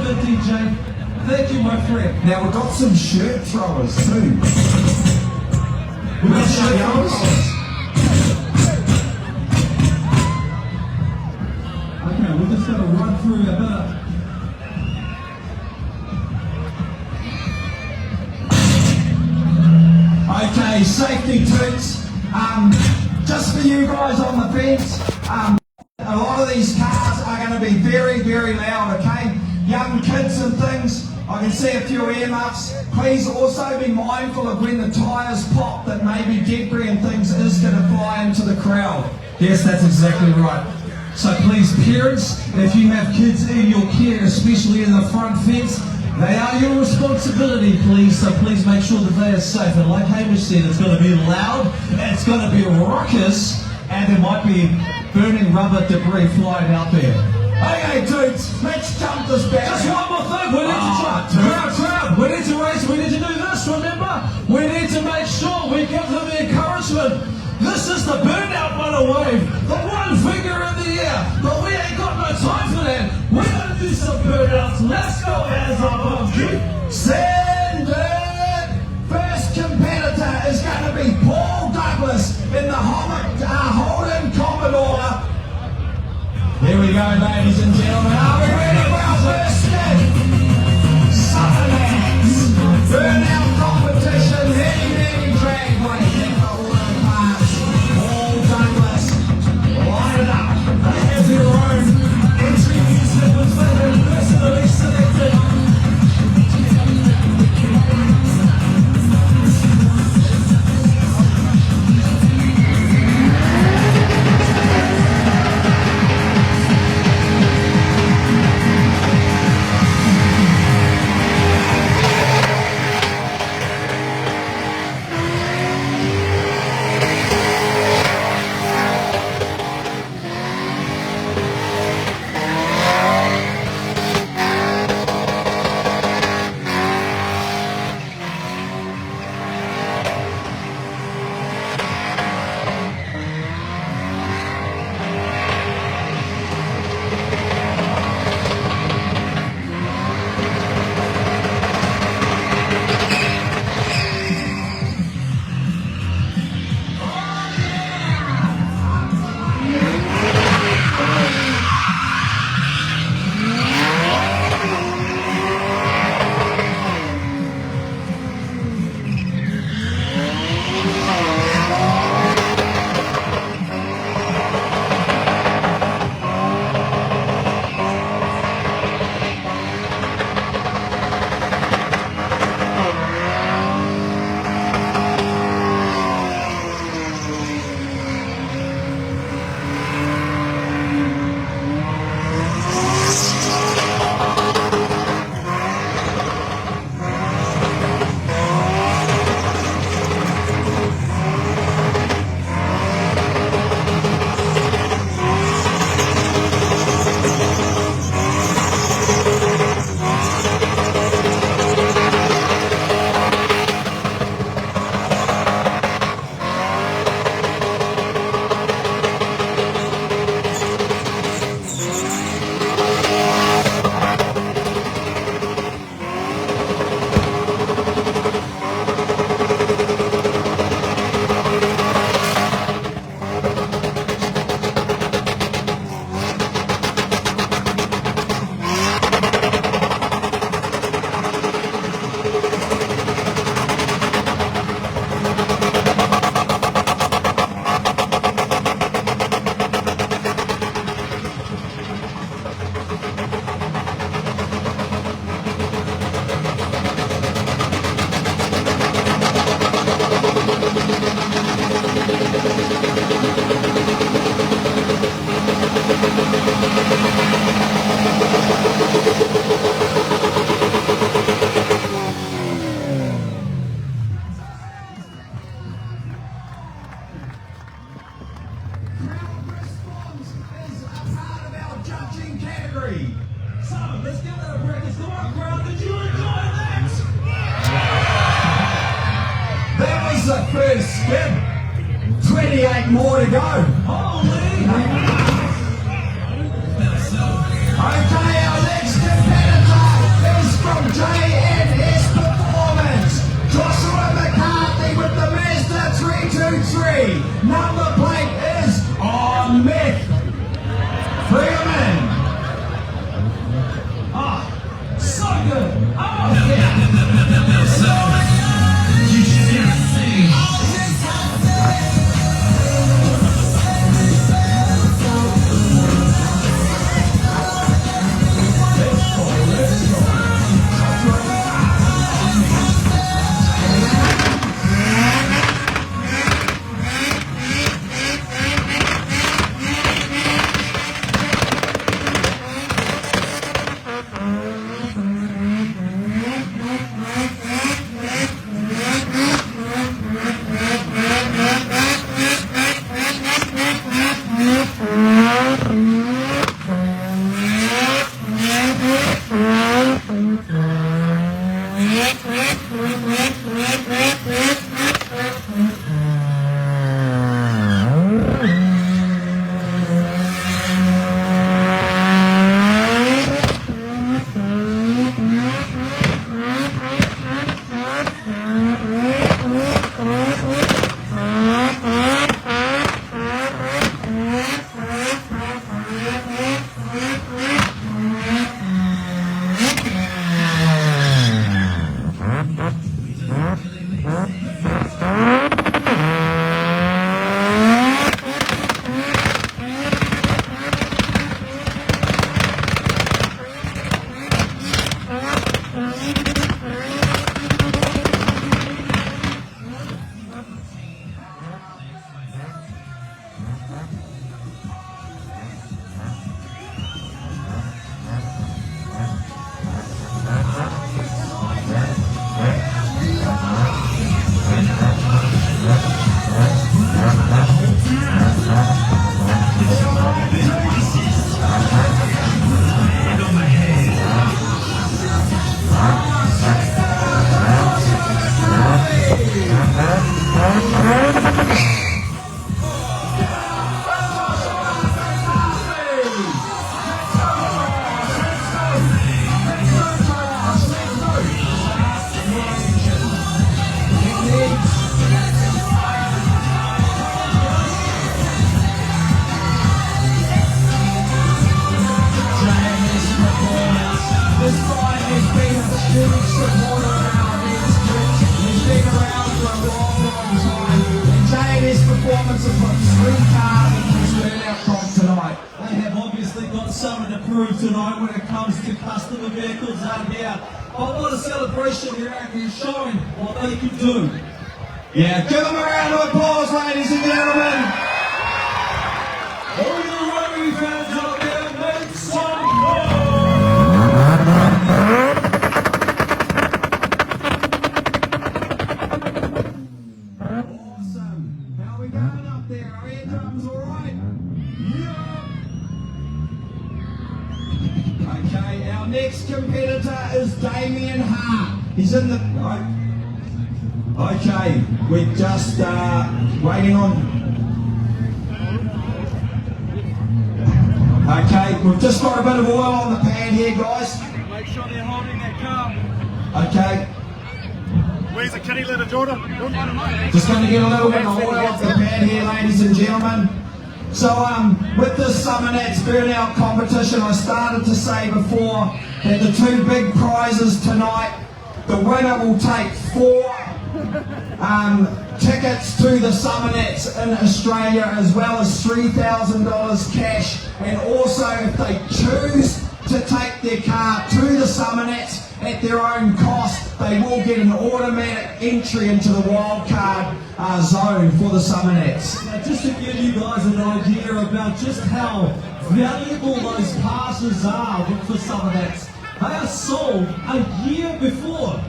it, DJ. Thank you, my friend. Now we've got some shirt throwers too. We've got shirt throwers. Okay, we're just going to run through a bit. Okay, safety toots. Just for you guys on the fence, a lot of these cars are going to be very, very loud, okay? Young kids and things, I can see a few earmuffs. Please also be mindful of when the tyres pop that maybe debris and things is going to fly into the crowd. Yes, that's exactly right. So please, parents, if you have kids in your care, especially in the front fence, they are your responsibility, please, so please make sure that they are safe. And like Hamish said, it's going to be loud, it's going to be raucous, and there might be burning rubber debris flying out there. Okay, dudes, let's jump this back. Just one more thing, we need to crowd, we need to race, we need to do this, remember? We need to make sure we give them the encouragement. This is the Burnout Runner Wave, the one finger in the air, but we ain't got no time for that. We're going to do some burnouts. Let's go, as above you. Send it! First competitor is going to be Paul Douglas in the Holden Commodore. Here we go, ladies and gentlemen. Are we ready for our first step? Summernats Burnout Competition, heavy drag racing for auto parts. Paul Douglas, line it up. They have their own entry music with them personally selected. The first skip. 28 more to go. Holy! Okay, our next competitor huge supporter of our events, Chris. He's been around for a long, long time. And Jay and his performance have put 3 cars in this Burnout Comp tonight. They have obviously got something to prove tonight when it comes to customer vehicles out here. But what a celebration here out here showing what they can do. Yeah, give them a round of applause, ladies and gentlemen. All your rotary fans out there, make some noise! Awesome. How are we going up there? Are eardrums all right? Yeah. Okay, our next competitor is Damien Hart. He's in the... Right. Okay, we're just waiting on... Okay, we've just got a bit of oil on the pan here, guys. Make sure they're holding that car. Okay, Where's the kitty litter, Jordan? just going to get a little bit of oil off the pan here, ladies and gentlemen. So, with this Summernats Burnout competition, I started to say before that the 2 big prizes tonight, the winner will take 4 tickets to the Summernats in Australia, as well as $3,000 cash, and also if they choose to take their car to the Summernats at their own cost, they will get an automatic entry into the wildcard zone for the Summernats. Now, just to give you guys an idea about just how valuable those passes are for Summernats, they are sold a year before.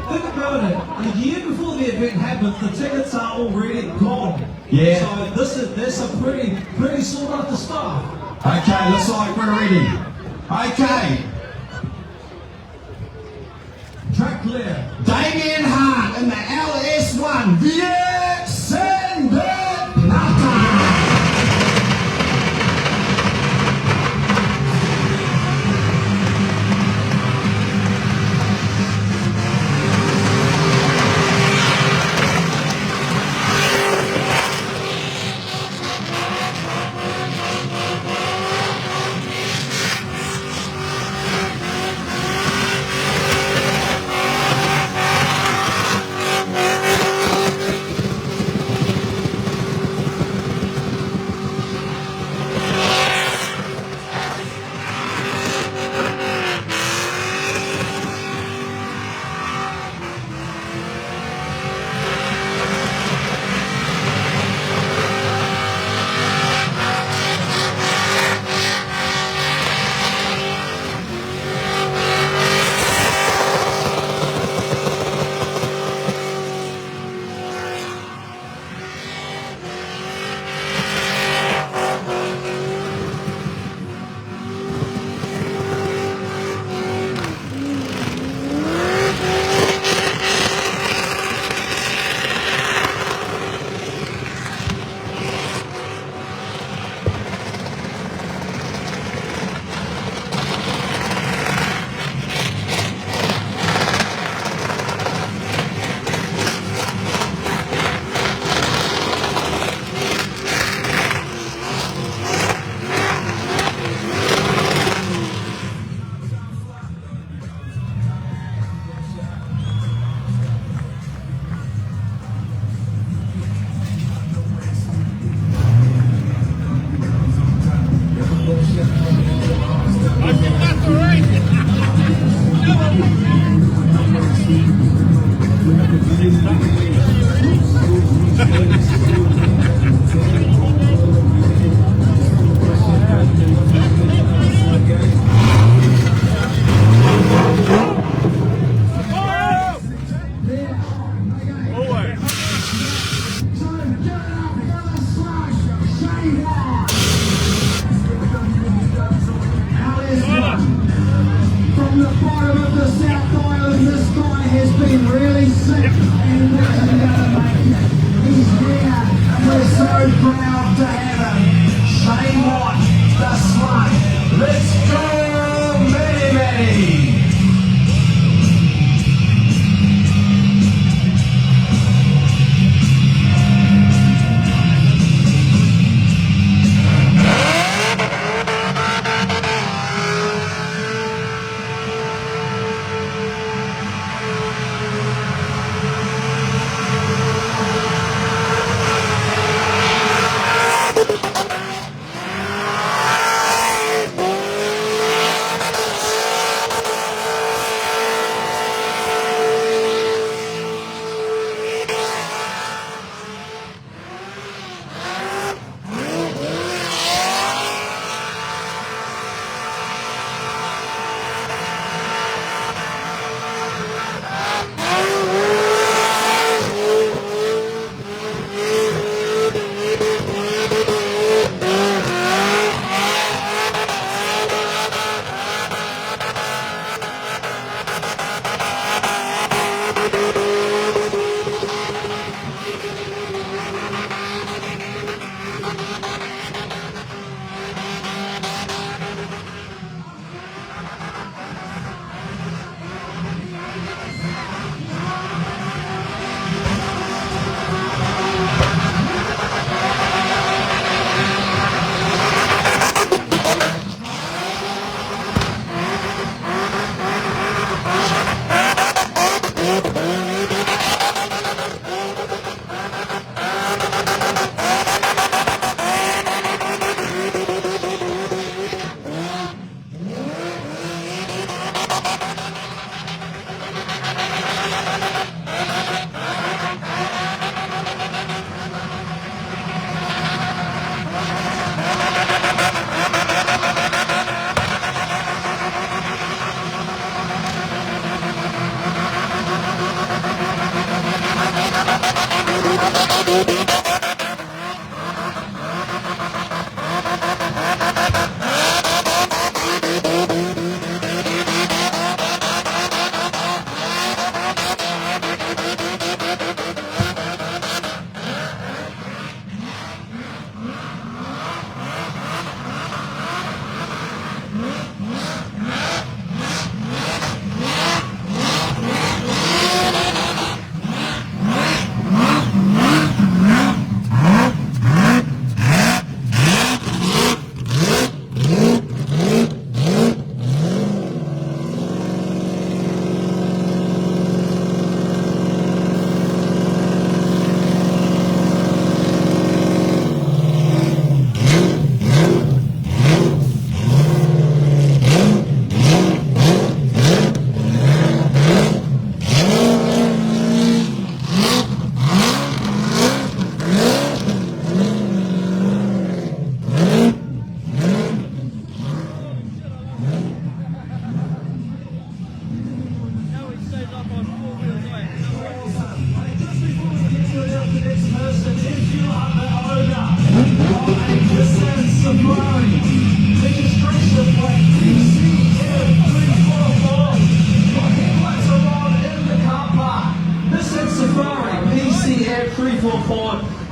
Think about it. A year before the event happens, the tickets are already gone. Yeah. So this is pretty sought after stuff. Okay, looks like we're ready. Okay, Track clear. Damien Hart in the LS1 VX Nata. From the bottom of the South Island, this guy has been really sick and wasn't going to make it. He's here and we're so proud to have him. Shane Watt, the slut. Let's go, Matty Matty.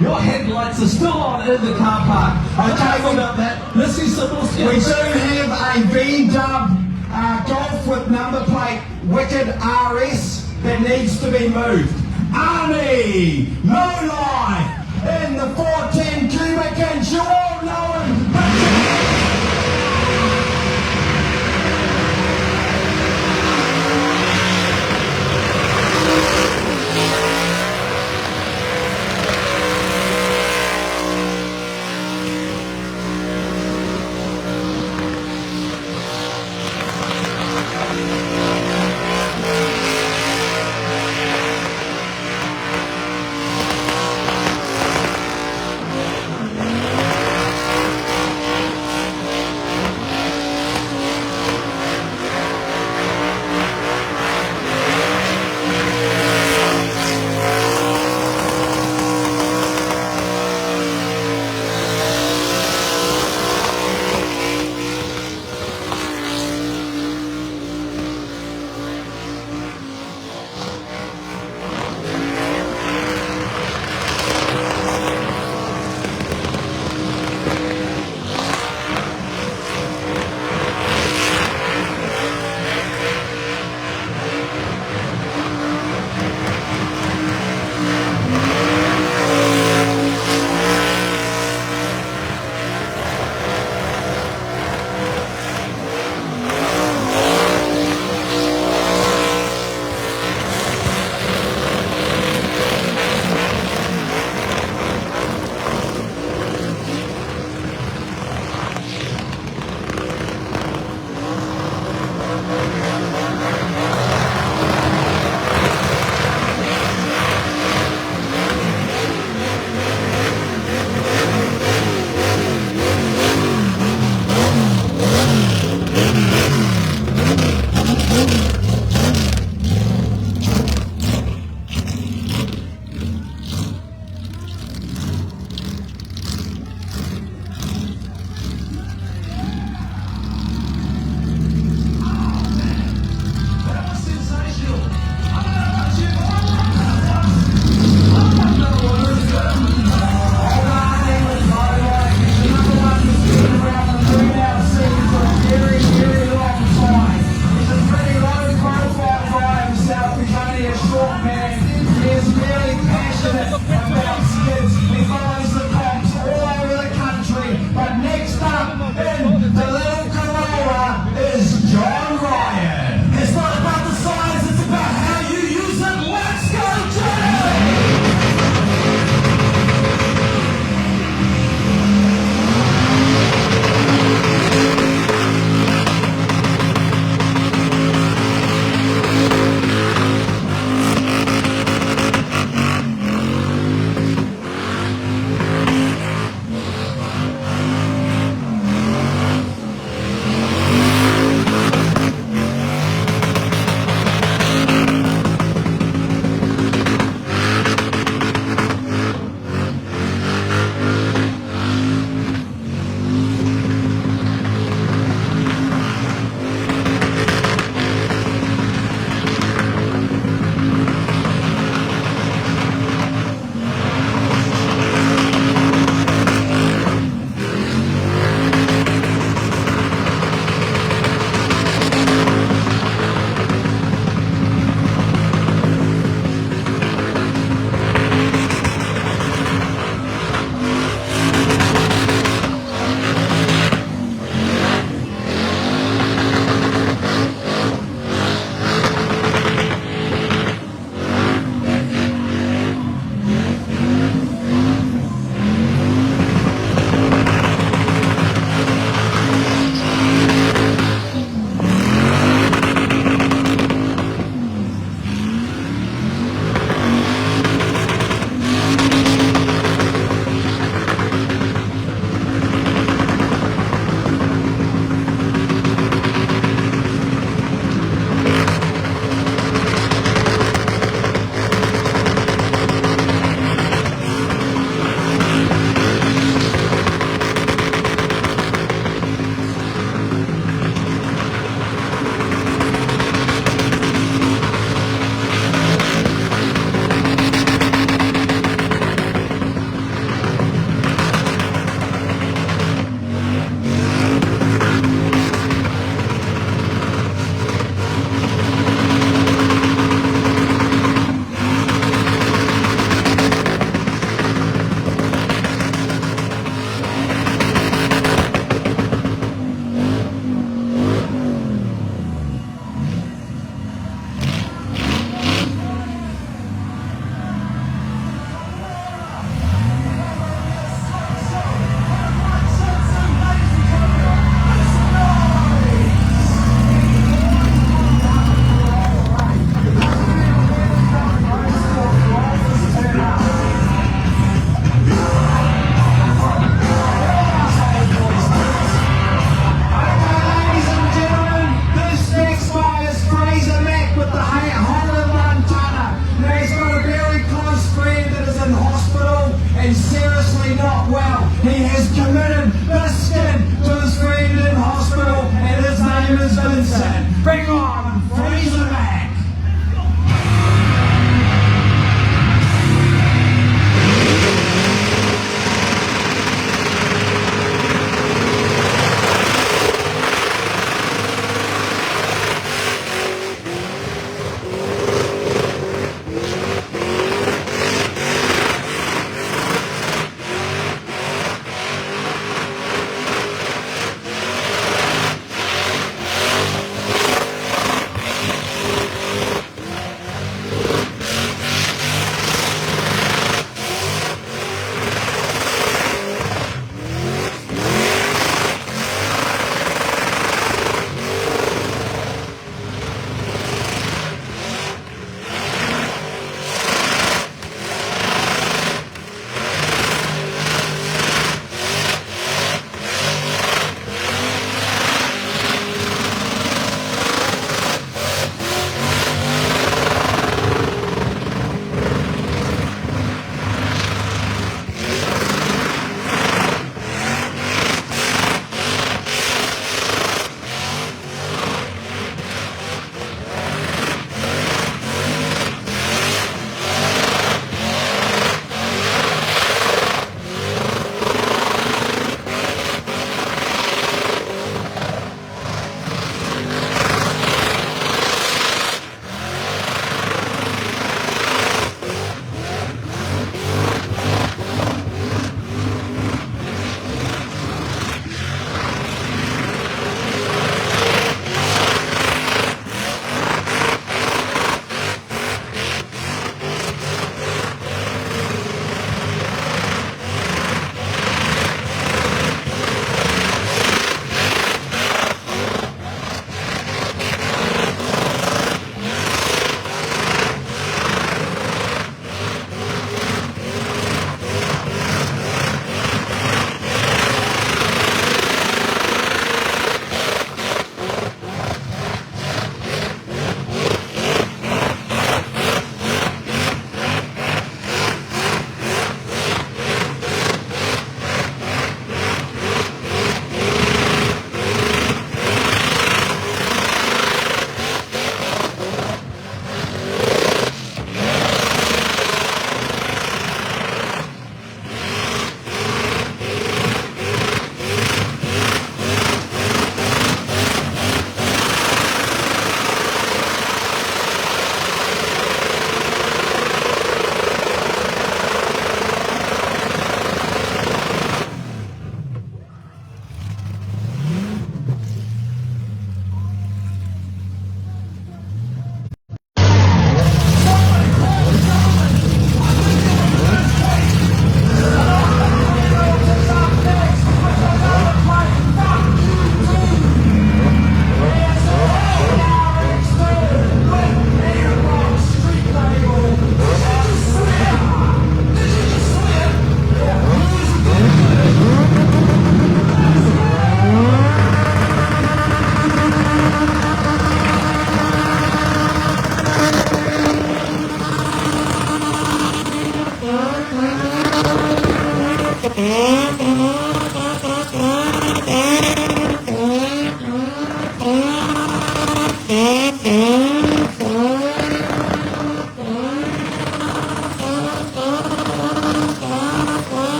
Your headlights are still on in the car park. Okay, Enough about that. Let's see some more We skills. do have a V-dub Golf with number plate Wicked RS that needs to be moved. Army, no life, in the 410 cubic inch, you all know him.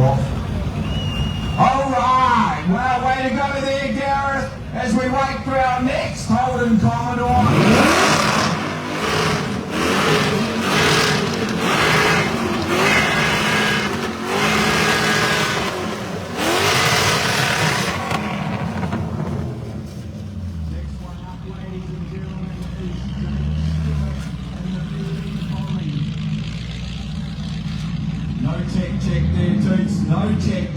off. Alright, well, way to go there, Gareth, as we wait for our next Holden Commodore. No check there, Toots. No check.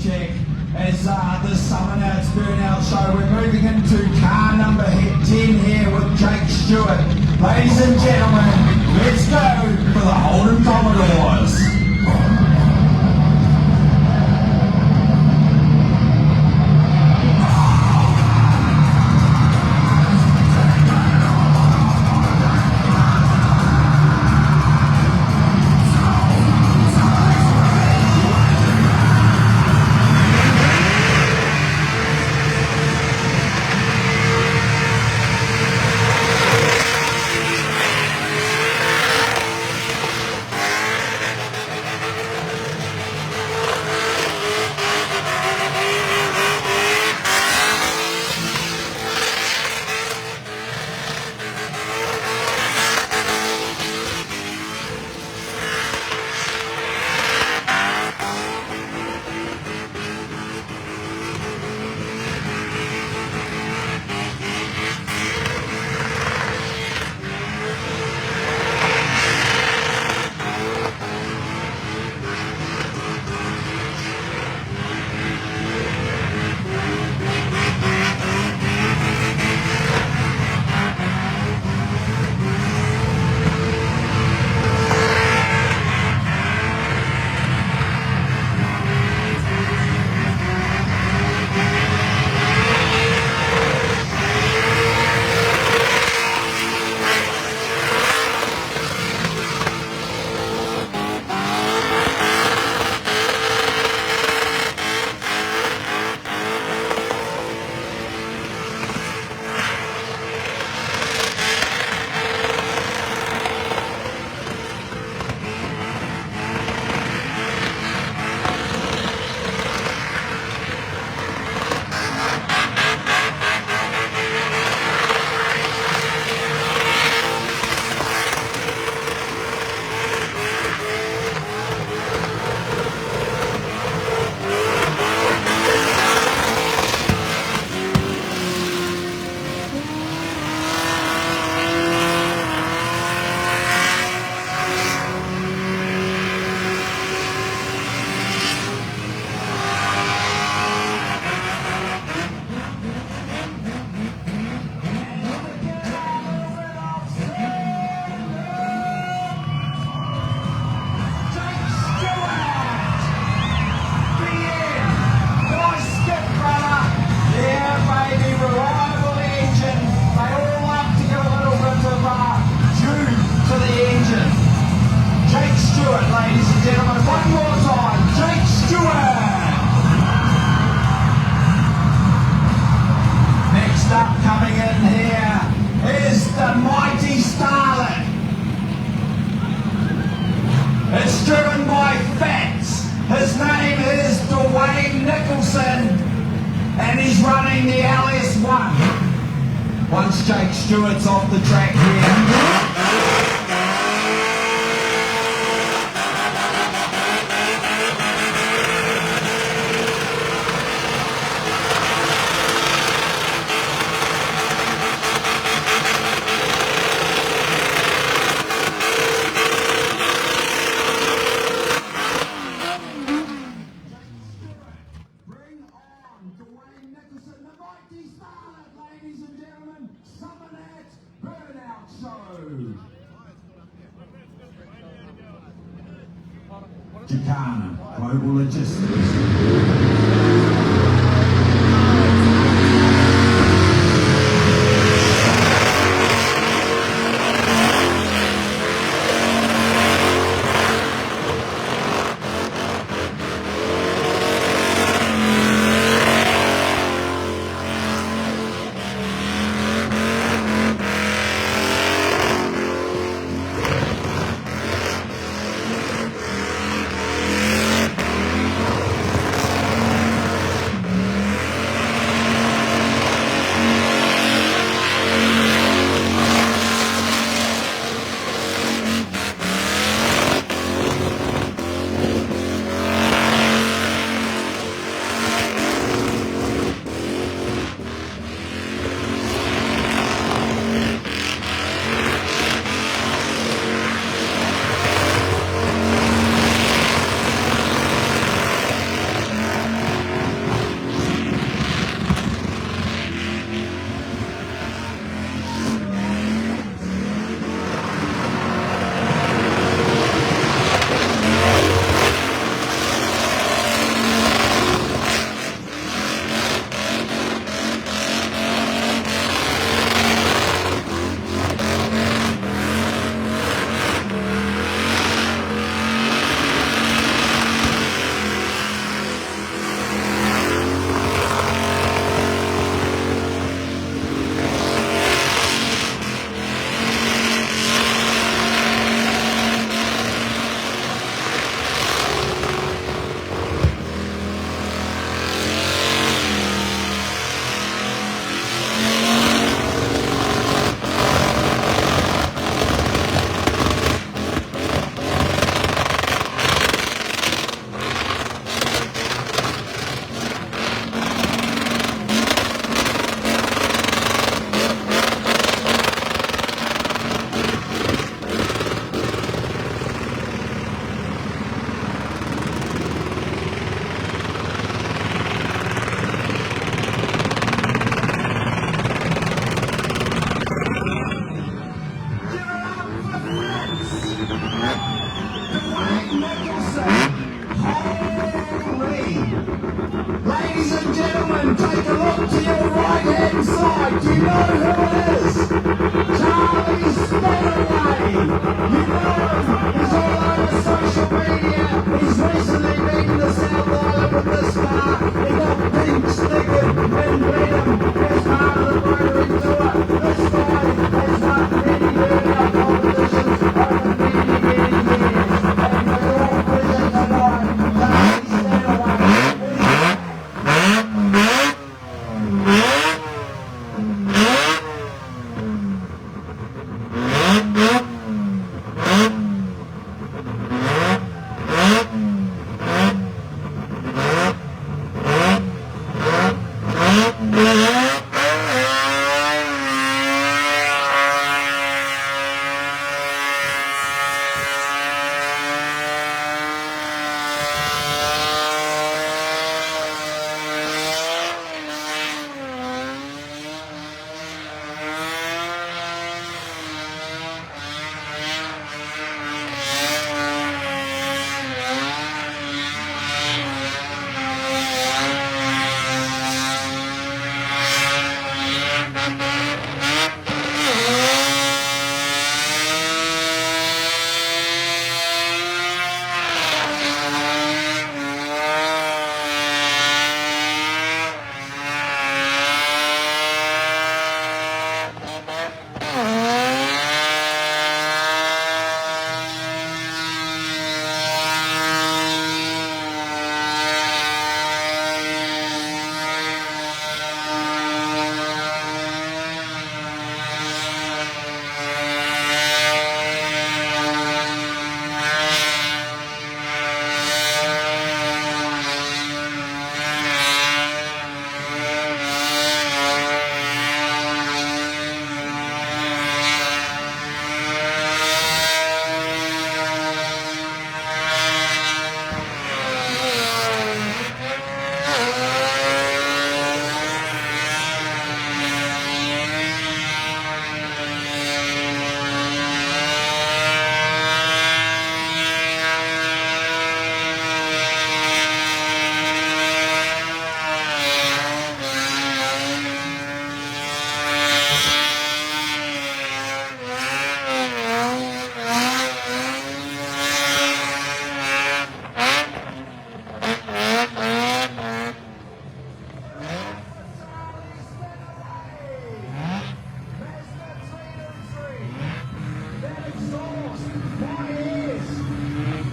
As the Summernats Burnout Show, we're moving into car number 10 here with Jake Stewart. Ladies and gentlemen, let's go for the Holden Commodores. And he's running the LS1. Once Jake Stewart's off the track here. Ladies and gentlemen, Summernats Burnout Show. Jakarta, Global Logistics. star. They got pink slicker and rhythm. It's part of the Rotary Tour. This guy has won many burnout competitions over many, many years. And we're all pushing tonight. Charlie, stand away.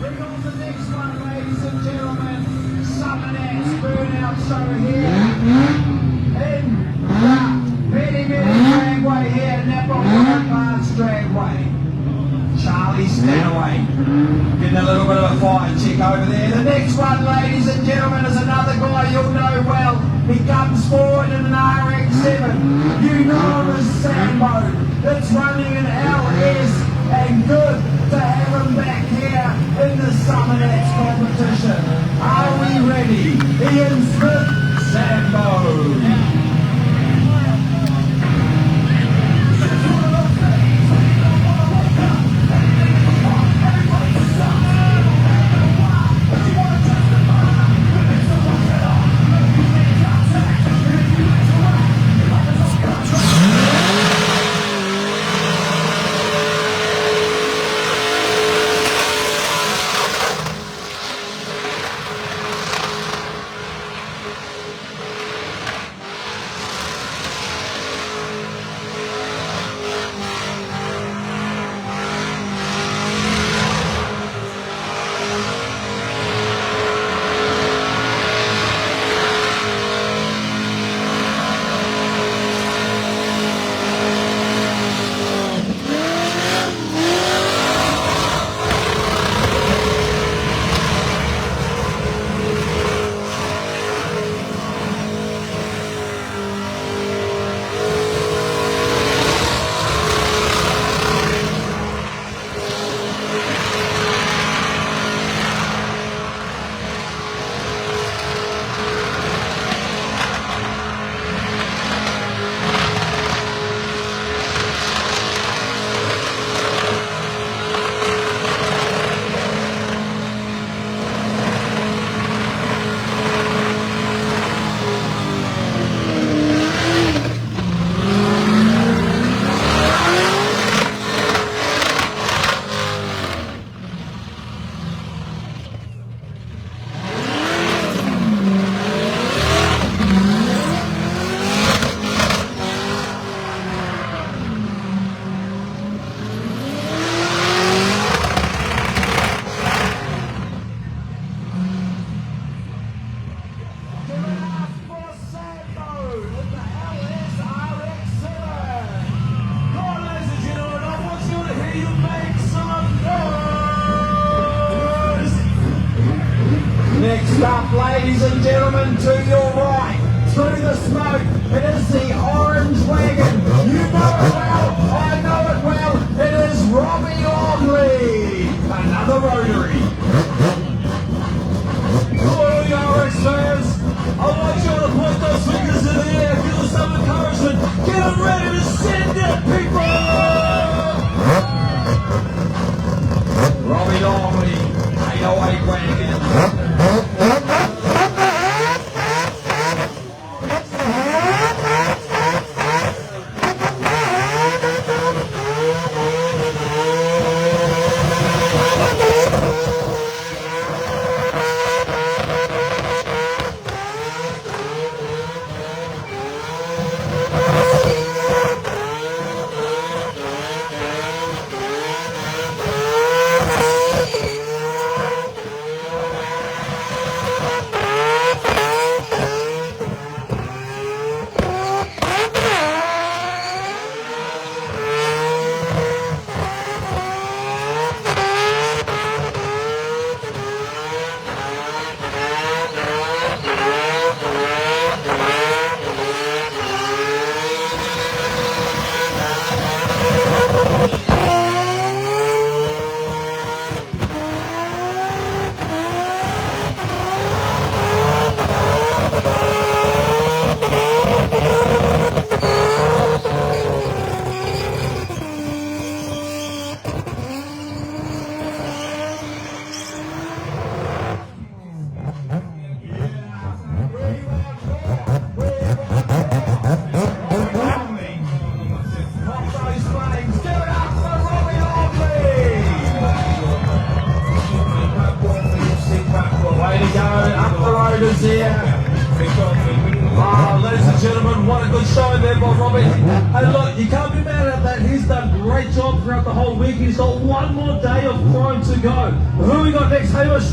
Bring on the next one, ladies and gentlemen. Summernats Burnout Show here. In the Many Dragway here, Napa Parklands Dragway. Charlie, stand away. Getting a little bit of a fire check over there. The next one, ladies and gentlemen, is another guy you'll know well. He comes forward in an RX-7. You know him as Sambo. It's running an LS, and good to have him back here in the Summernats competition. Are we ready? Ian Smith, Sambo. ladies and gentlemen, to your right, through the smoke, it is the orange wagon. You know it well, I know it well. It is Robbie Longley, another Rotary. Hello, Yarix fans. I want you to put those fingers in the air, give us some encouragement. Get them ready to send it, people! Robbie Longley, 808 wagon. Ladies and gentlemen, what a good show there by Robbie. Hey look, you can't be mad at that. He's done a great job throughout the whole week. He's got one more day of chrome to go. Who we got next, Hamish?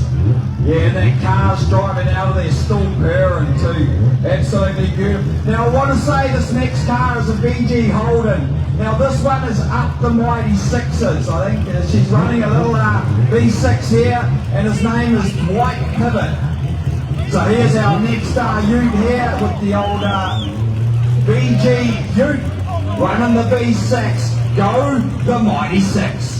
Yeah, that car's driving out of there, still purring too. Absolutely beautiful. Now I want to say this next car is a BG Holden. Now this one is up the mighty sixes. I think she's running a little V6 here, and his name is White Pivot. So here's our next ute here with the old BG ute running the V6. Go the mighty six.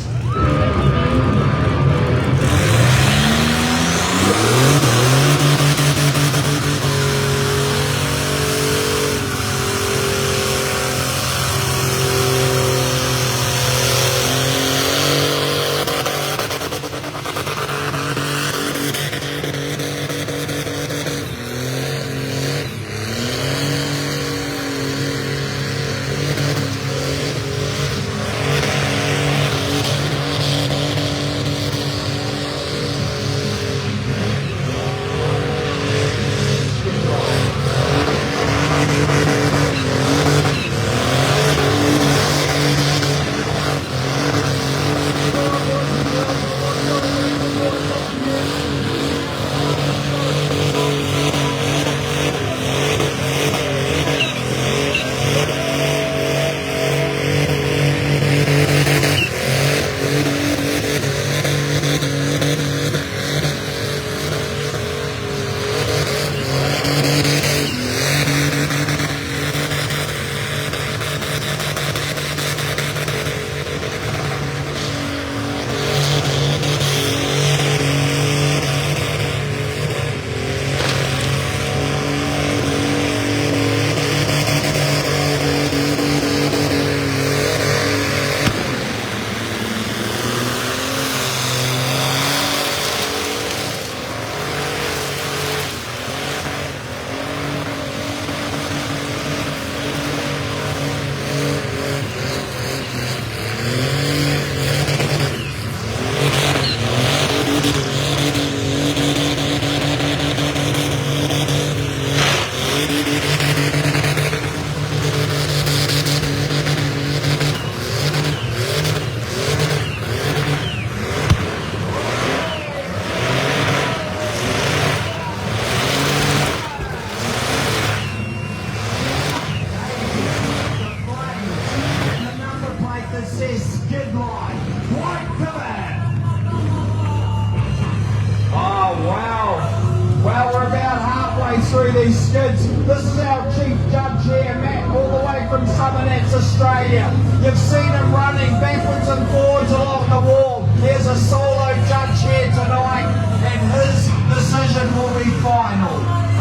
through these skids. This is our chief judge here, Matt, all the way from Summernats, Australia. You've seen him running backwards and forwards along the wall. There's a solo judge here tonight, and his decision will be final.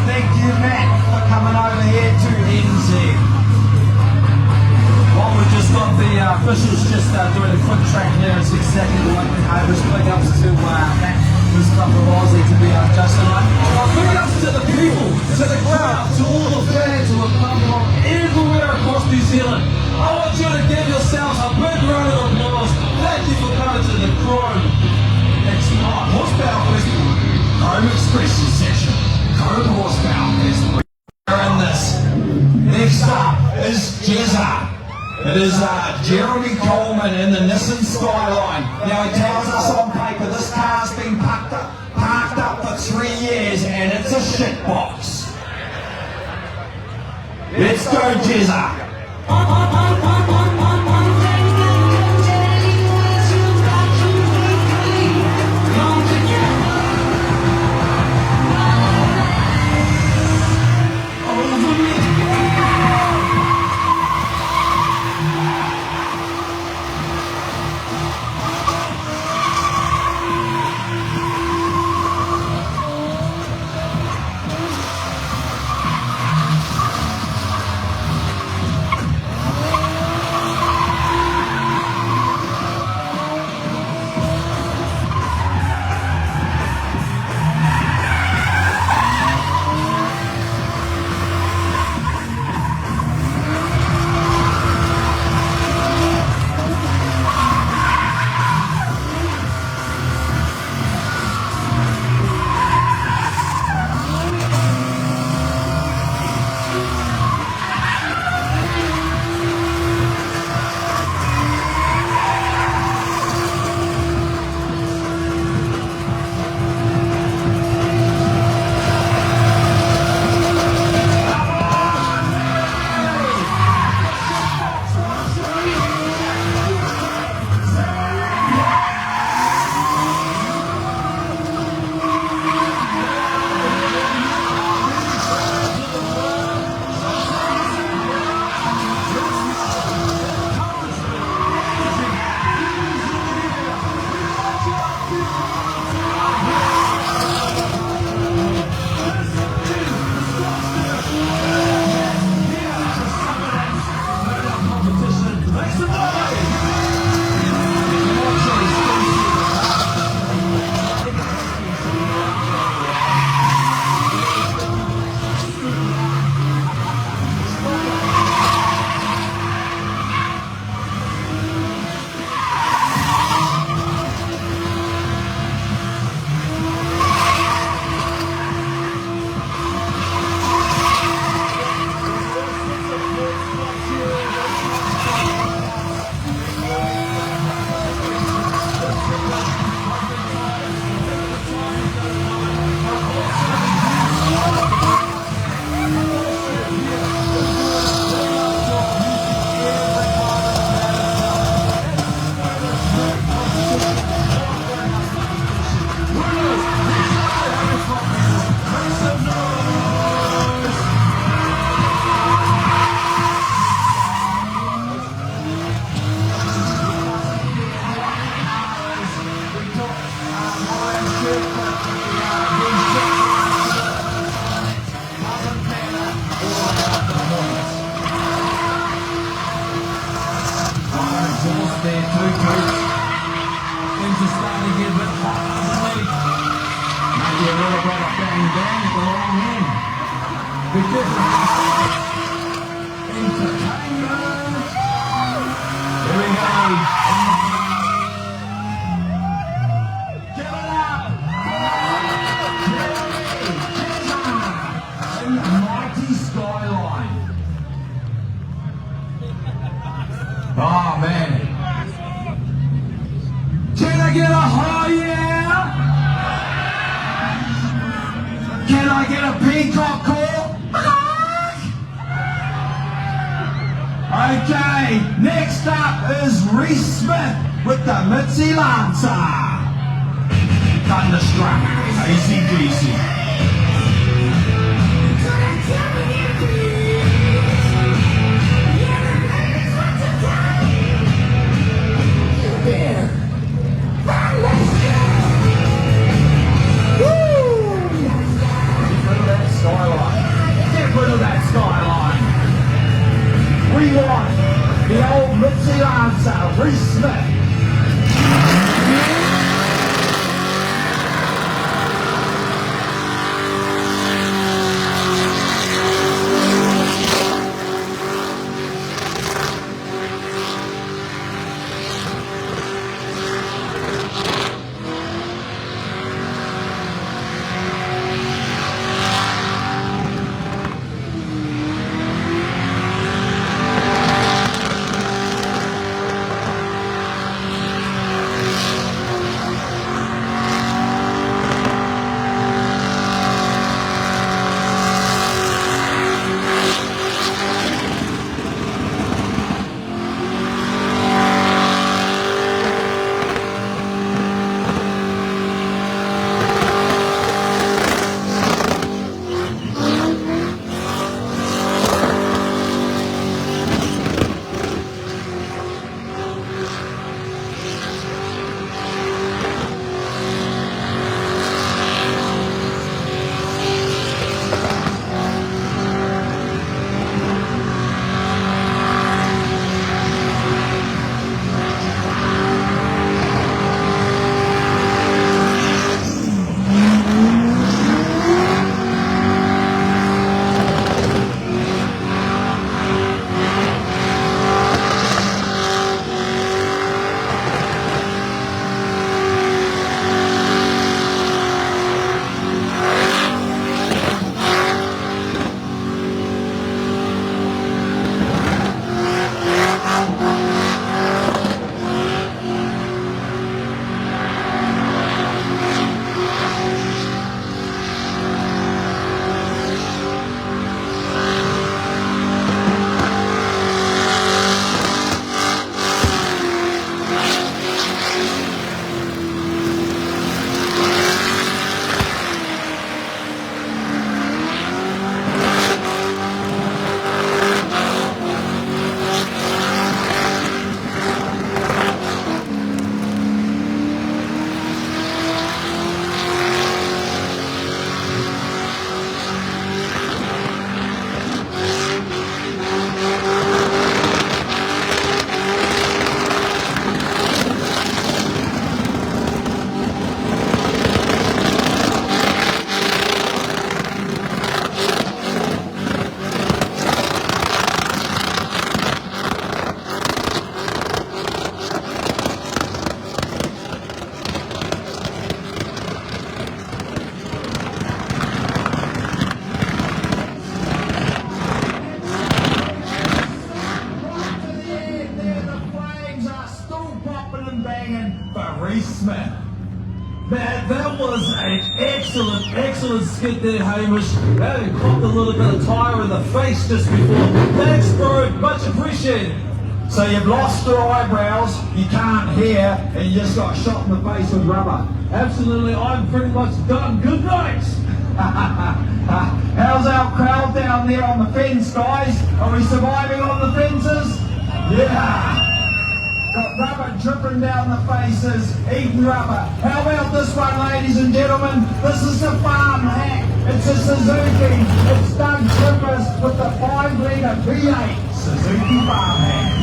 Thank you, Matt, for coming over here to NZ. Well, we've just got the officials just doing a quick track there. It's exactly the one I was big ups to Matt, who's come from Aussie to be just tonight. Big ups to the people, to the crowd, to all the fans who have come from everywhere across New Zealand. I want you to give yourselves a big round of applause. Thank you for coming to the Chrome Horsepower Festival, Chrome Expression Session, Chrome Horsepower Festival. In this. Next up is Jezza. It is Jeremy Coleman in the Nissan Skyline. Now he tells us on paper this car's been parked up for 3 years and it's a shit box. Let's go, Jezza. Oh man. Can I get a oh yeah? Can I get a peacock call? Okay, next up is Reese Smith with the Mitzi Lancer. Thunderstruck, ACDC. excellent skid there, Hamish. Hey, clocked a little bit of tyre in the face just before. Thanks, bro. Much appreciated. So you've lost your eyebrows, you can't hear, and you just got shot in the face with rubber. Absolutely, I'm pretty much done. Good night. How's our crowd down there on the fence, guys? Are we surviving on the fences? Yeah! Got rubber dripping down the faces, eating rubber. How about this one, ladies and gentlemen? This is the farm hack. It's a Suzuki. It's Doug Trippers with the 5-litre V8 Suzuki farm hack.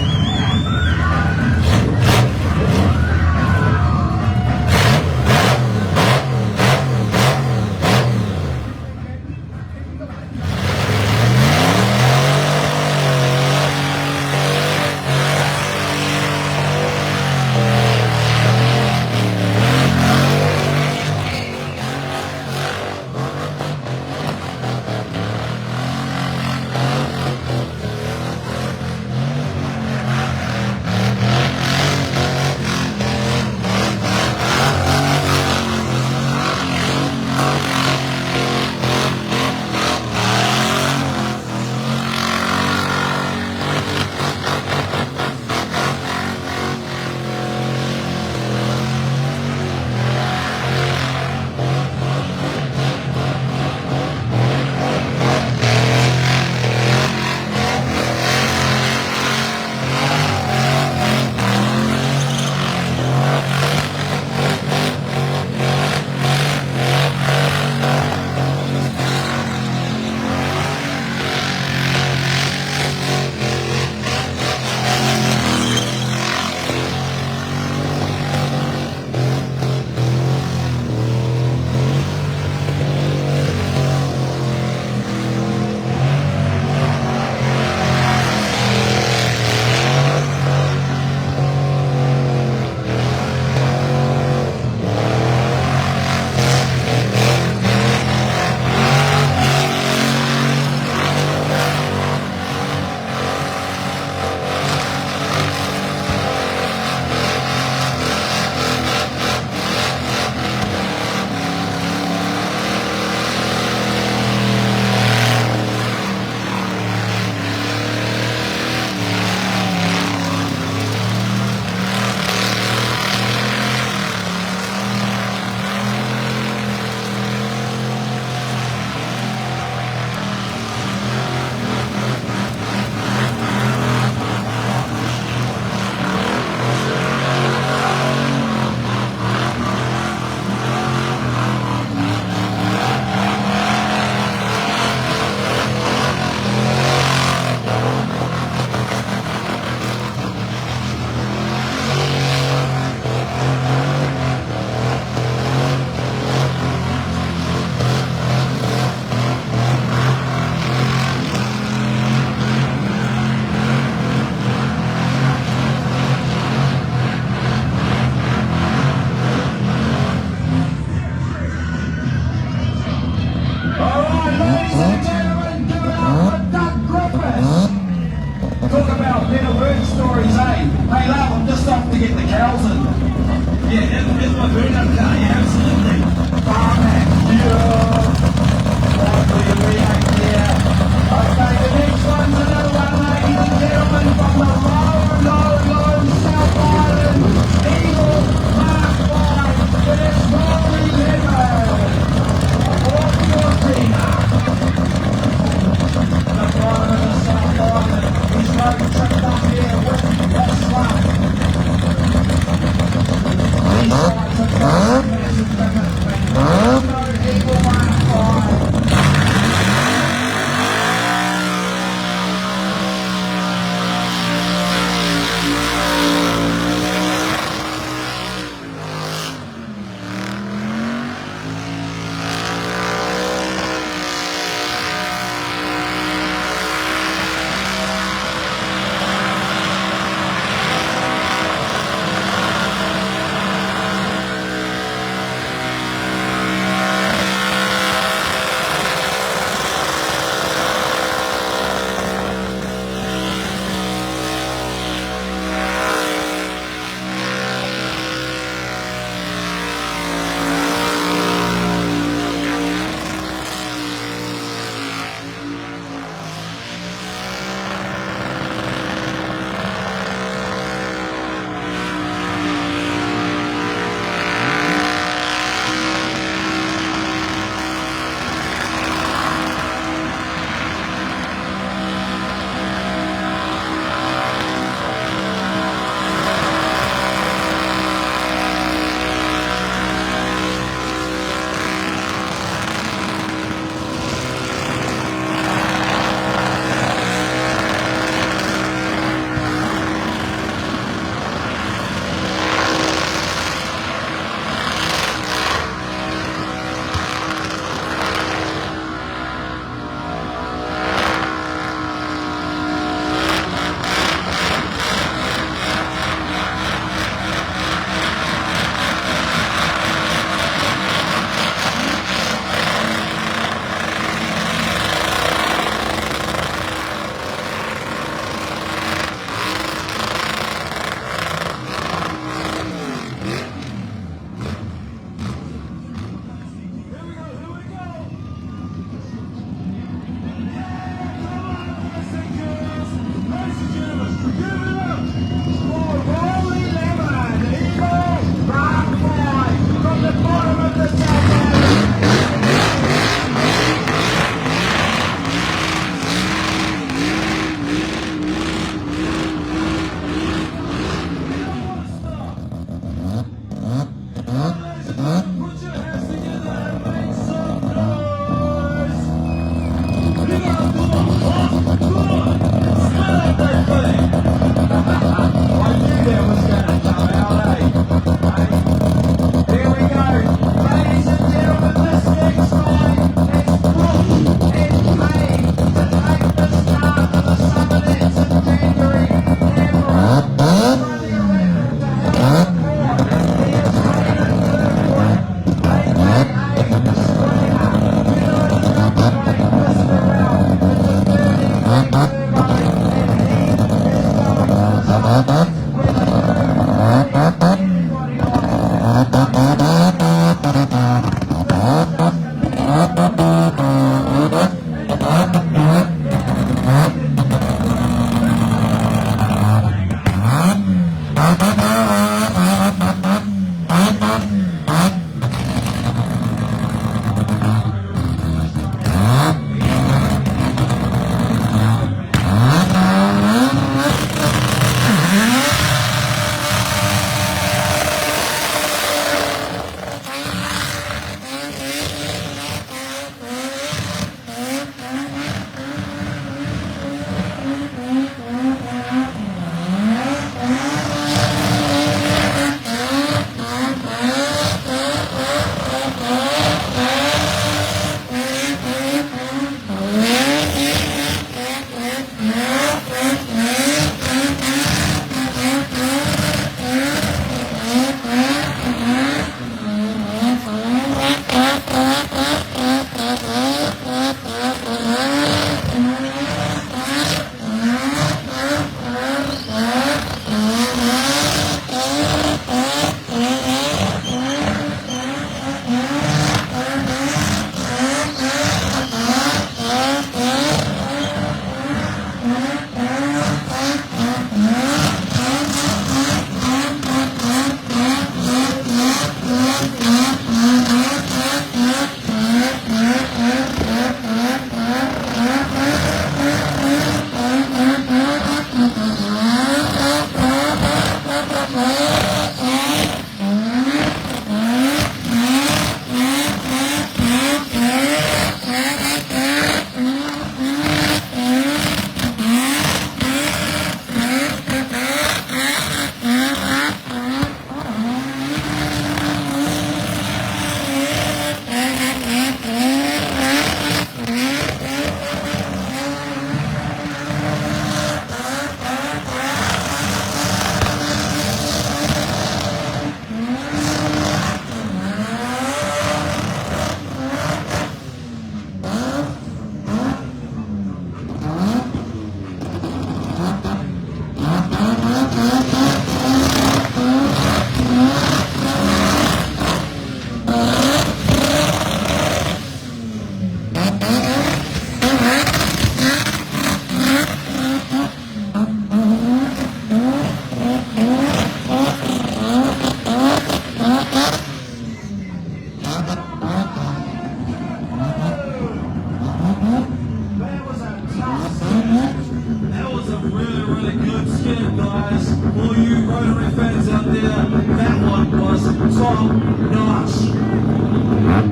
Summernats.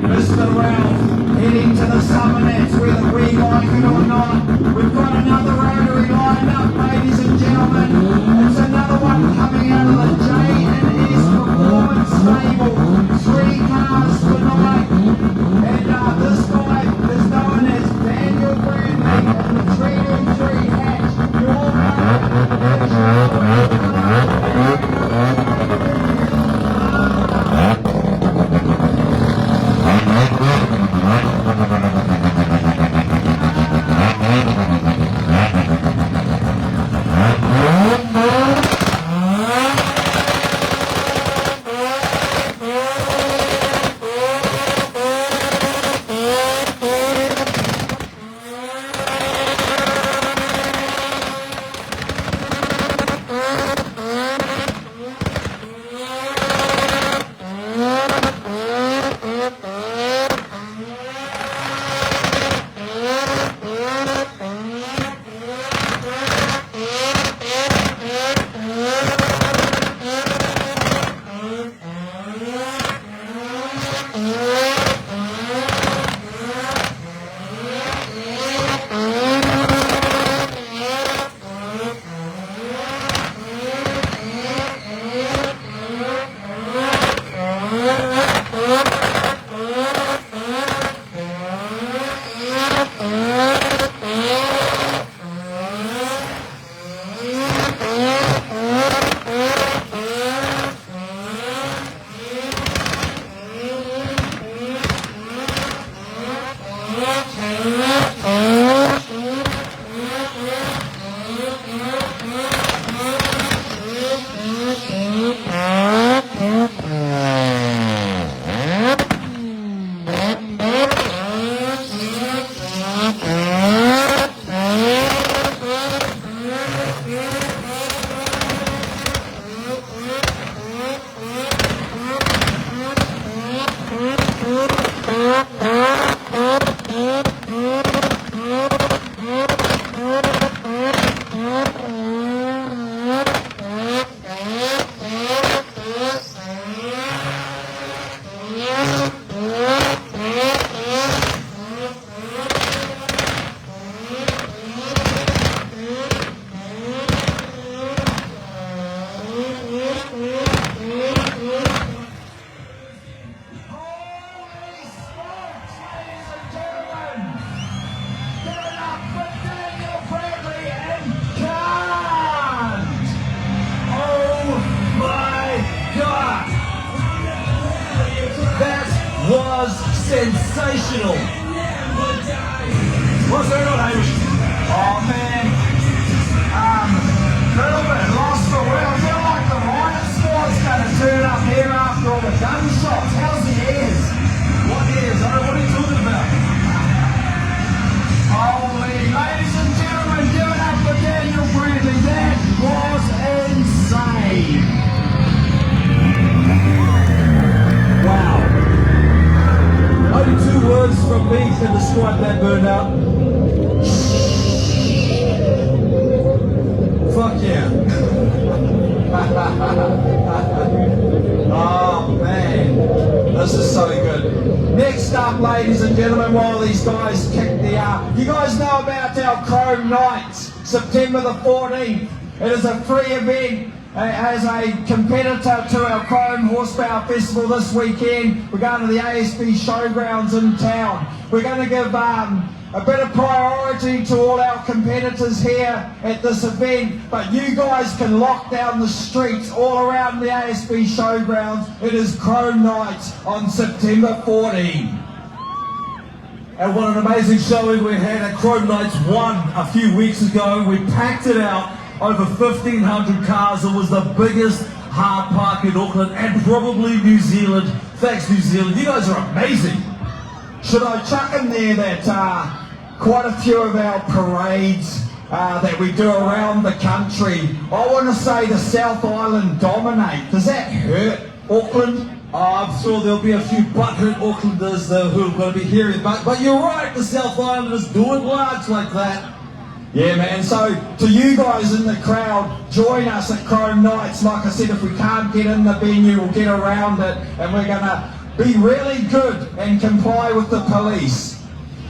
Mr. Ralph, heading to the Summernats, whether we like it or not. We've got another rotary lined up, ladies and gentlemen. It's another one coming out of the J&S Performance Stable. 3 cars tonight. And this guy is known as Daniel Brandley and the 323 hatch. You all sensational. What's going on, Hamish? Oh man, little bit lost for words. I feel like the riot squad's going to turn up here after all the gunshots. How's the ears? What is? What are you talking about? Holy, ladies and gentlemen, give it up for Daniel Bradley. That was insane. Wow. Only 2 words from me can describe that burnout. Fuck yeah. Oh man, this is so good. Next up, ladies and gentlemen, while these guys kick the you guys know about our Chrome Nights, September the 14th. It is a free event as a competitor to our Chrome Horsepower Festival this weekend. We're going to the ASB Showgrounds in town. We're going to give a bit of priority to all our competitors here at this event, but you guys can lock down the streets all around the ASB Showgrounds. It is Chrome Nights on September 14. And what an amazing showing we had at Chrome Nights 1 a few weeks ago. We packed it out, over 1,500 cars. It was the biggest hard park in Auckland and probably New Zealand. Thanks, New Zealand. You guys are amazing. Should I chuck in there that quite a few of our parades that we do around the country, I want to say the South Island dominate. Does that hurt Auckland? I'm sure there'll be a few butthurt Aucklanders who are going to be hearing, but you're right, the South Islanders do it large like that. Yeah, man. So to you guys in the crowd, join us at Chrome Nights. Like I said, if we can't get in the venue, we'll get around it, and we're going to be really good and comply with the police.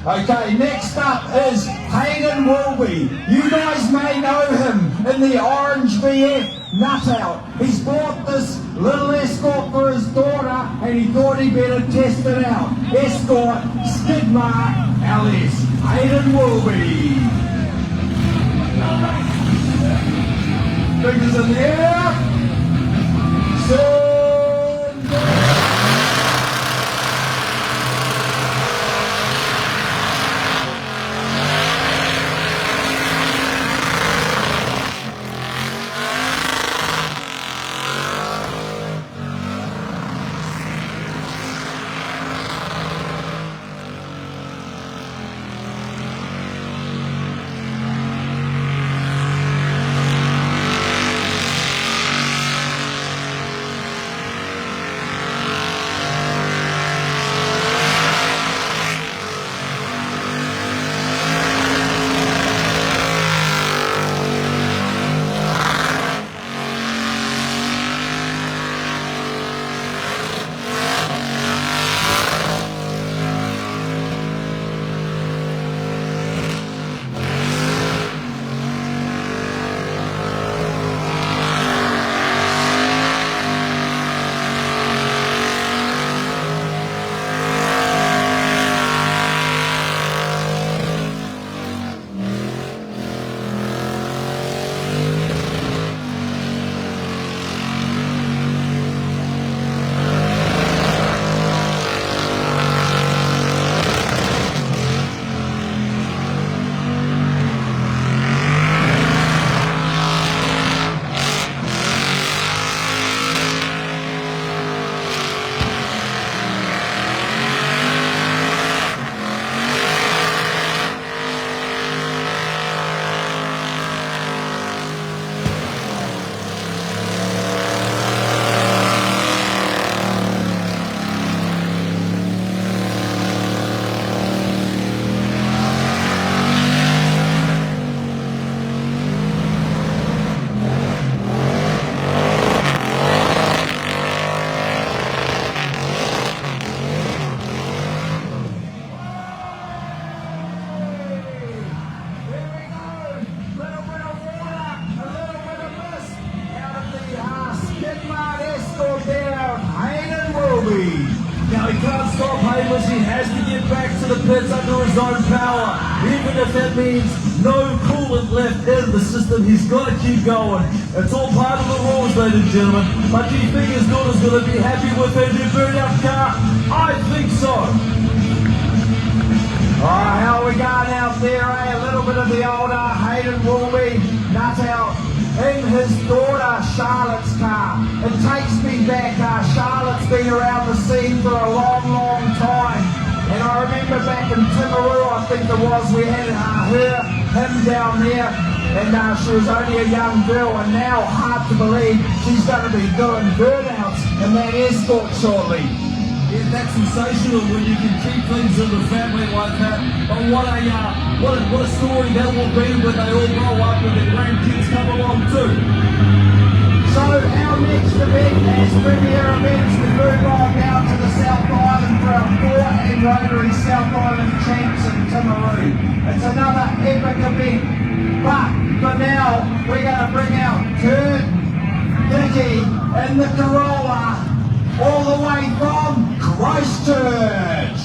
Okay, next up is Hayden Wilby. You guys may know him in the Orange VF Nut Out. He's bought this little Escort for his daughter and he thought he better test it out. Escort Skidmar LS. Hayden Wilby. Fingers in the air. Now he can't stop Hayless, he has to get back to the pits under his own power. Even if that means no coolant left in the system, he's got to keep going. It's all part of the rules, ladies and gentlemen. But do you think his daughter's going to be happy with her new burnout car? I think so. Oh, how are we going out there, eh? A little bit of the older Hayden Woolby nut out in his daughter Charlotte's car. It takes me back. Charlotte's been around the scene for a long, long time. And I remember back in Timaru, I think it was, we had him down there, and she was only a young girl, and now, hard to believe, she's going to be doing burnouts in that escort shortly. Yeah, that's sensational when you can keep things in the family like that. But what a story that will be when they all grow up and their grandkids come along too. So our next event as premier events, we move on now to the South Island for our 4 Rotary South Island Champs in Timaru. It's another epic event, but for now we're going to bring out Kurt Dickey in the Corolla all the way from Christchurch.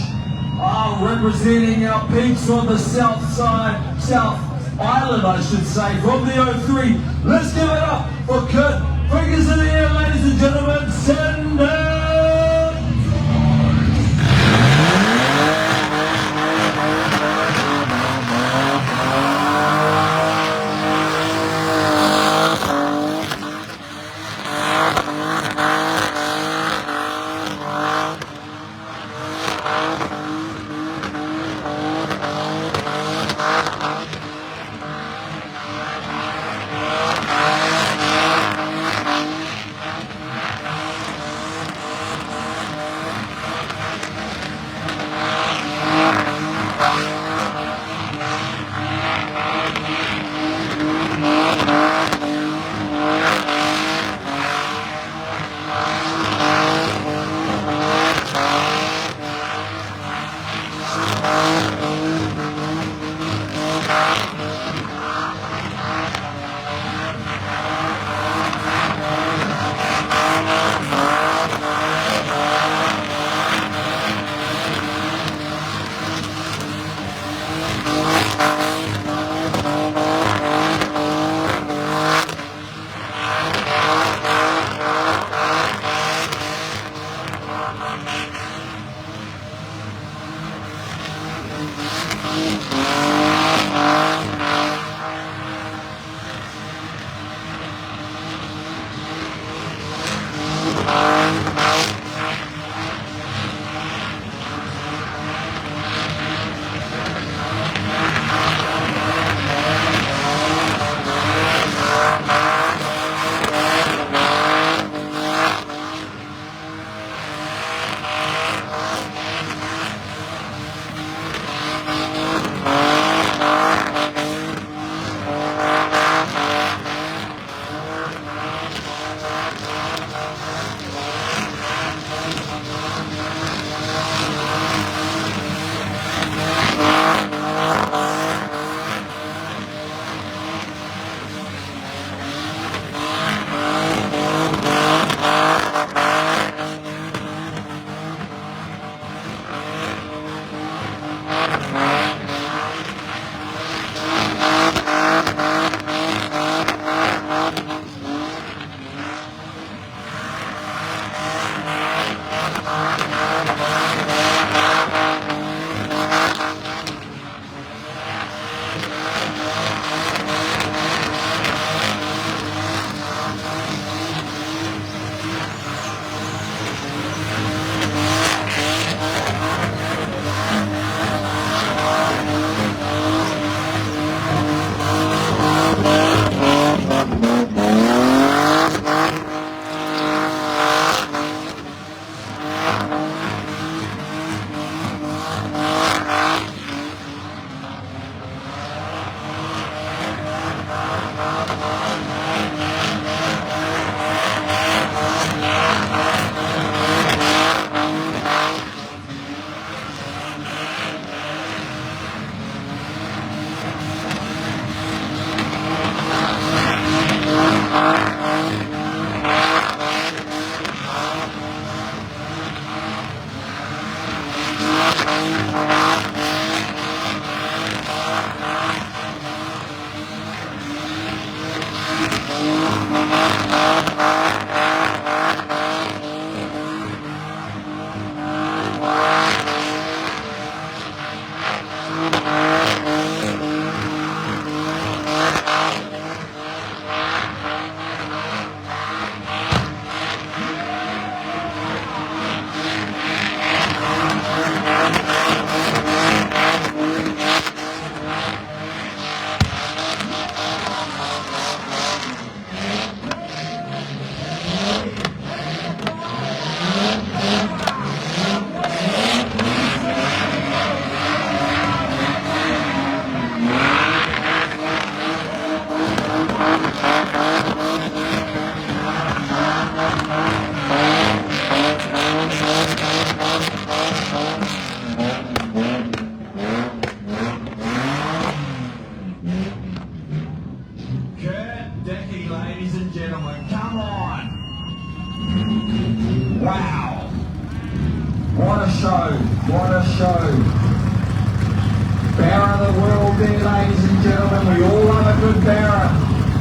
Representing our peeps on the south side, South Island I should say, from the 03. Let's give it up for Kurt. Fingers in the air, ladies and gentlemen, send it!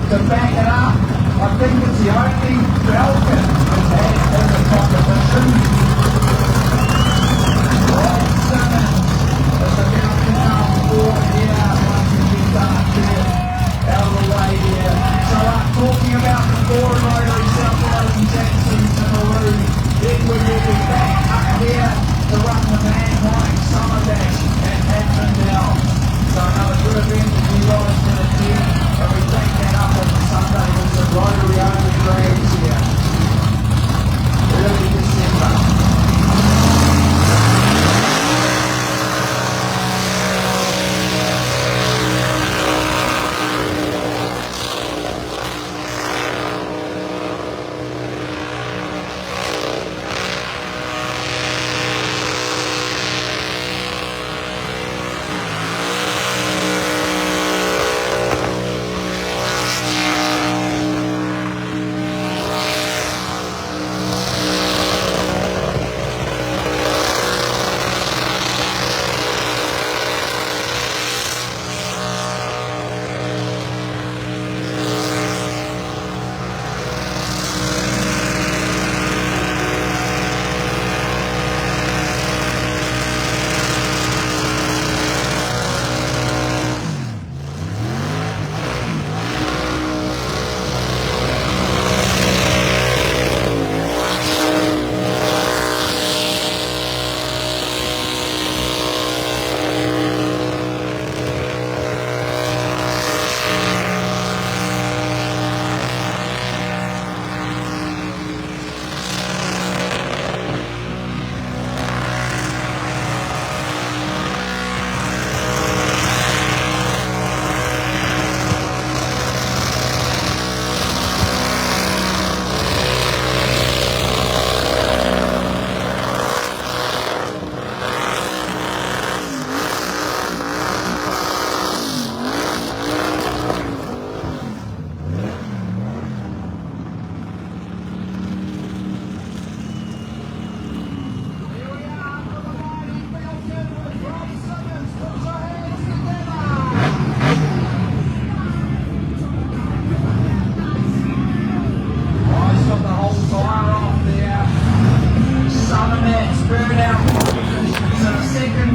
to back it up. I think it's the only Falcon that's had in the competition. Right, Summernats is about now forward here once we get that bit out of the way here. So talking about the forward rotary South Wellington Jackson to Maroon, then we will be back up here to run the man-like summer dash at Admondale. So another good event that you guys can attend, and we take that up on Sunday with some rotary only grades here. Early December. Summernats Burnout Competition. So the second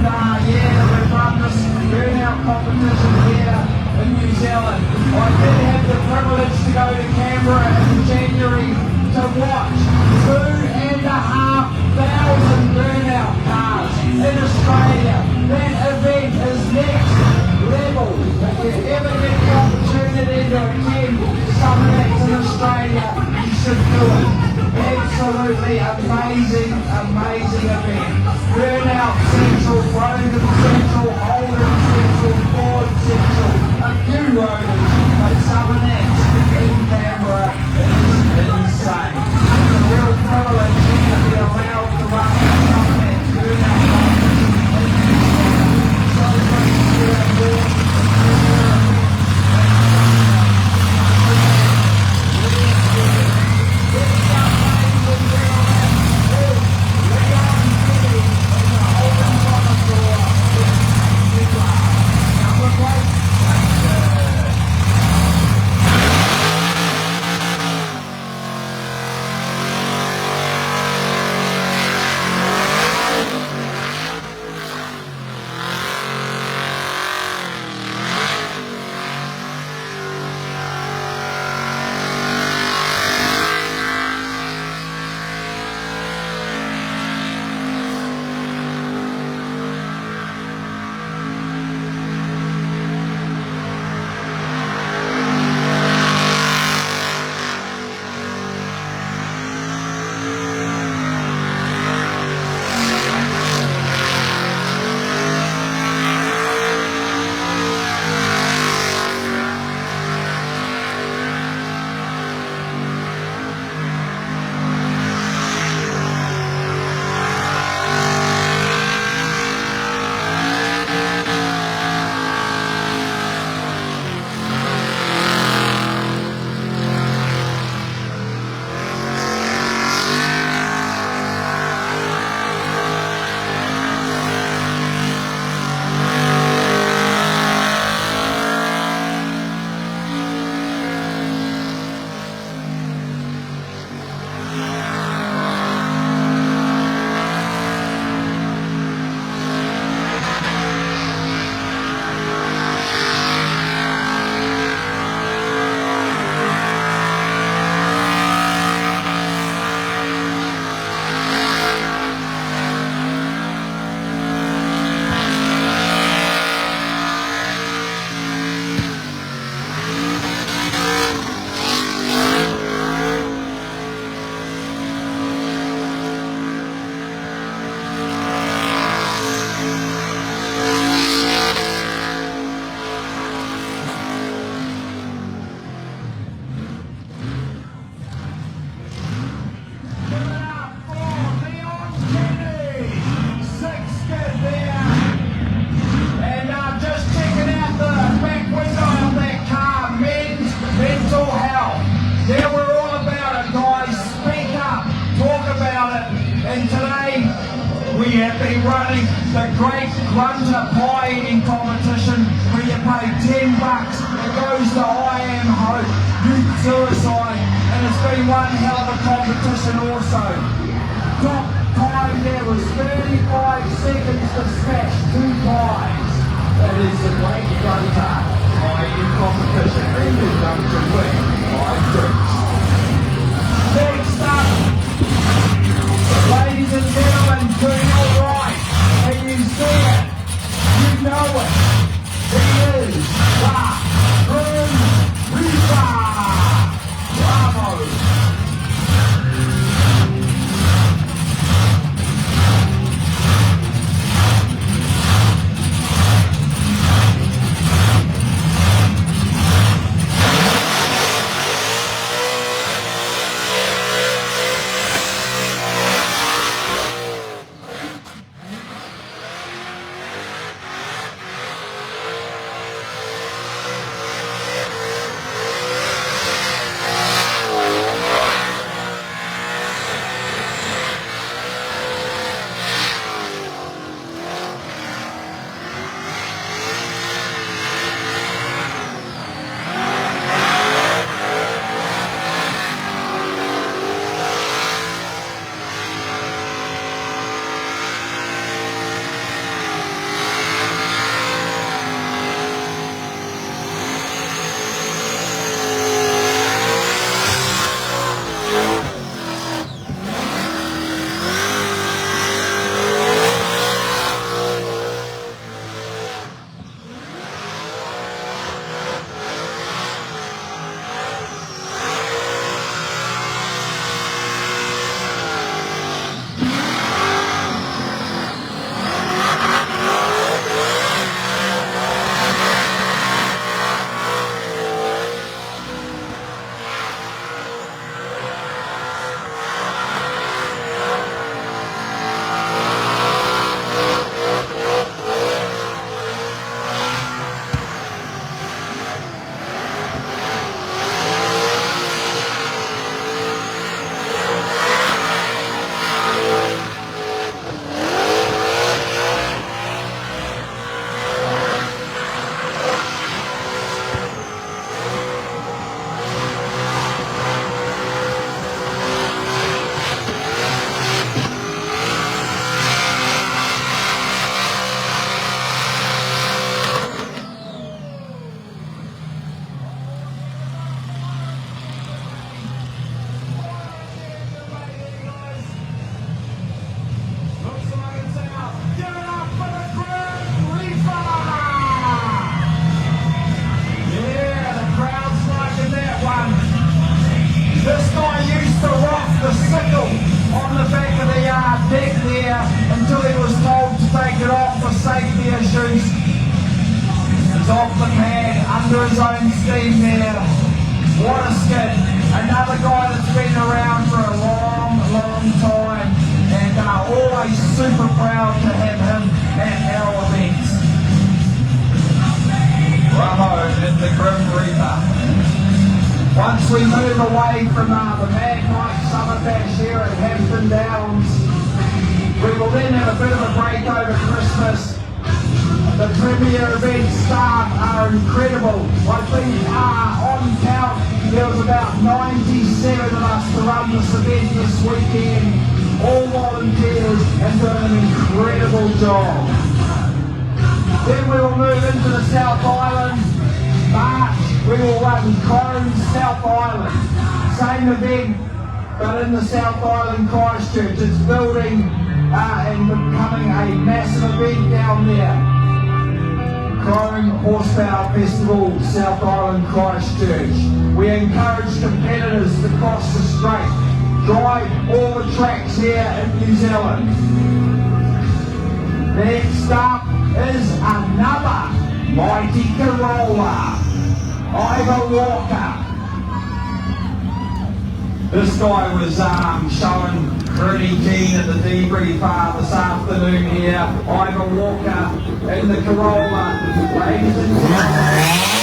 year that we've run this burnout competition here in New Zealand. I did have the privilege to go to Canberra in January to watch 2,500 burnout cars in Australia. That event is next level. If you ever get the opportunity to attend Summernats in Australia, you should do it. Absolutely amazing, amazing event. Burnout Central, Rogan Central, Holden Central, Ford Central, a few roaders, but Summernats in Canberra is insane. It's a real privilege to be allowed to run Summernats Burnout Competition in New Zealand. So great to be on board. Number 5. the Great Grunter Pie Eating Competition, where you pay $10. It goes to I Am Hope Youth Suicide, and it's been one hell of a competition also. Top time there was 35 seconds to smash 2 pies. That is the Great Grunter Pie Eating Competition. He is going to win 5 drinks. Next up, ladies and gentlemen, to your right, can you see it? You know it. He is the Grim Reaper. Bravo. Off the pad, under his own steam there. What a skid. Another guy that's been around for a long, long time, and always super proud to have him at our events. Bravo in the Grim Reaper. Once we move away from the Mad Night Summer Bash here at Hampton Downs, we will then have a bit of a break over Christmas. The premier event staff are incredible. I think on count there was about 97 of us to run this event this weekend. All volunteers and doing an incredible job. Then we will move into the South Island. March, we will run Cone South Island. Same event, but in the South Island Christchurch. It's building and becoming a massive event down there. Chrome Horsepower Festival, South Island Christchurch. We encourage competitors to cross the strait, drive all the tracks here in New Zealand. Next up is another mighty Corolla, Ivor Walker. This guy was showing pretty keen at the debrief this afternoon here. Ivor Walker in the Corolla. Ladies and gentlemen.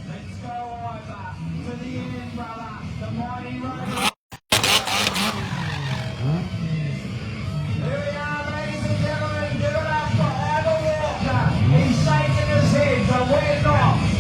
Let's go over to the end, brother. The mighty road. Here we are, ladies and gentlemen. Give it up for Abel Walker. He's shaking his head, but we're not.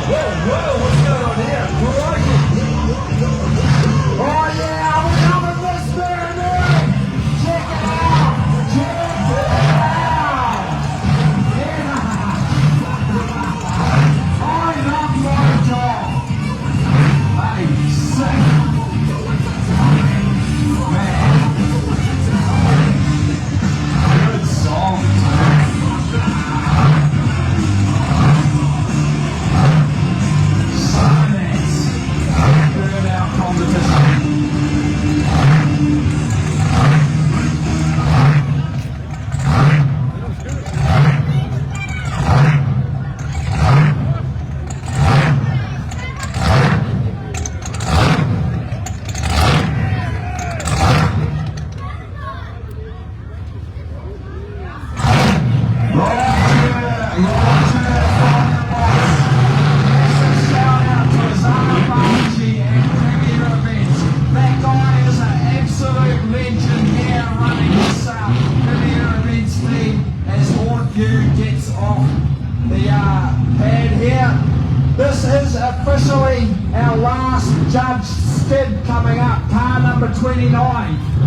whoa, what's going on here? Crikey. Oh yeah, we're coming this Summernats. Check it out. Check it out. Yeah. I love my job. Hey, sick. Man. Good song. Summernats Burnout Competition. Gets off the pad here. This is officially our last judge skid coming up, car number 29.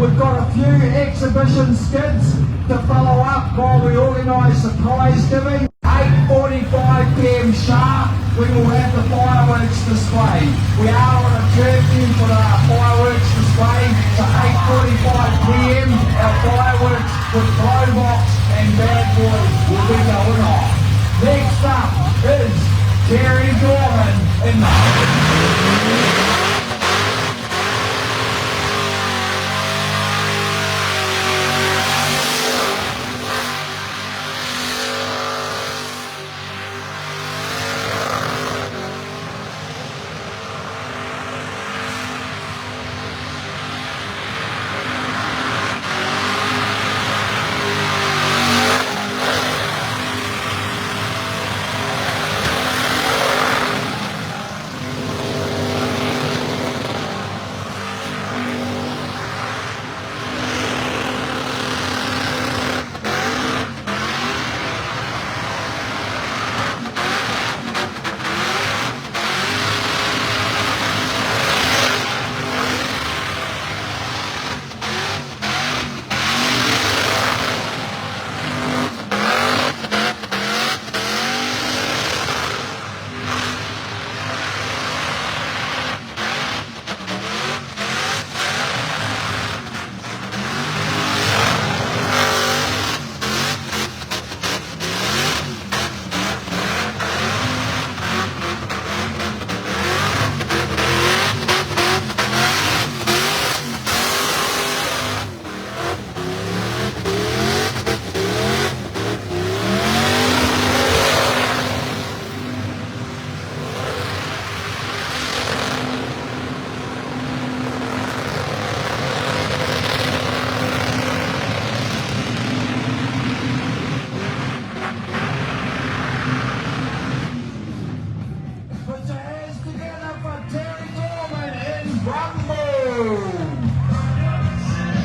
We've got a few exhibition skids to follow up while we organise the prize giving. 8:45 p.m. sharp, we will have the fireworks display. We are on a curfew for the fireworks display, so 8:45 p.m. our fireworks with Blowbox and Bad Boy will be going off. Next up is Terry Gorman in the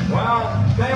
Well, there